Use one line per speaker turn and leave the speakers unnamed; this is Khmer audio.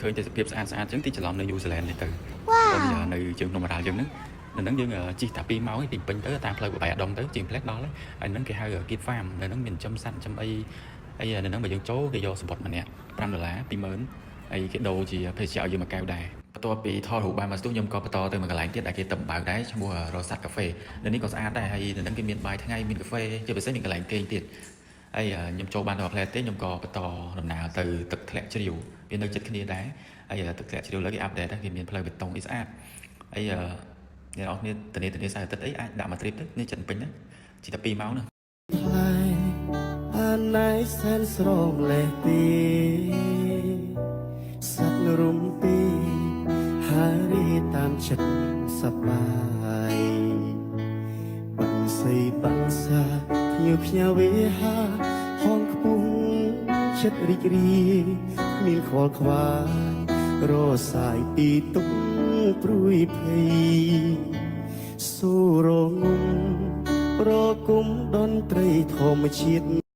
ឃើញទេសភាពស្អាតៗអញ្ចឹងទីច្រឡំនៅញូហ្សេឡង់នេះទៅដល់វានៅជើងភ្នំរ៉ាល់យើងហ្នឹងយើងជិះតែ2ម៉ោងពីពេញទៅតាមផ្លូវបបែកដងទៅជាងផ្លែកដល់ហើយហ្នឹងគេហៅ Kid Farm នៅហ្នឹងមានចំសัตว์ចំអីហើយនៅហ្នឹងបើយើងចូលគេយកសបុតម្នាក់$5 20000ហើយគេដូរជាភេសជ្ជៈឲ្យយើងមួយកែវដែរបន្ទាប់ពីថតរូបបានមកស្ទុះខ្ញុំក៏បន្តទៅមួយកន្លែងទៀតដែលគេតំបើកដែរឈ្មោះ Rosat Cafe នៅនេះក៏ស្អាតដែរហើយនៅហ្នឹងគេមានបាយថ្ងៃមានកាហ្វេជាពិសេសមានកន្លែងគេងទៀតហើយខ្ញុំចូលបានដល់ផ្លែទេខ្ញុំក៏បន្តដំណើរទៅទឹកធ្លាក់ជ្រាវវានៅជិតគ្នាដែរហើយទឹកធ្លាក់ជ្រាវលើគេអាប់ដេតដែរគេមានផ្លូវបេតុងស្អាតហើយអ្នកនរគ្នាទនីសៅរ៍អាទិត្យអីអាចដាក់មកត្រៀបទៅនេះចិត្តពេញណាជិះតែ2ម៉ោងណា
ថ្លៃអានណៃសែនស្រងលេះទីសត្វរុំពីហារីតាមចិត្តសប្បាយបងសីបងសាភ្ញៀវភ្ញាវិហាហងខ្ពស់ចិត្តរីករាយមានខ្វល់ខ្វាយរសាយពីទុកព្រួយភ័យសូរងំប្រគុំតន្ត្រីធម្មជាតិ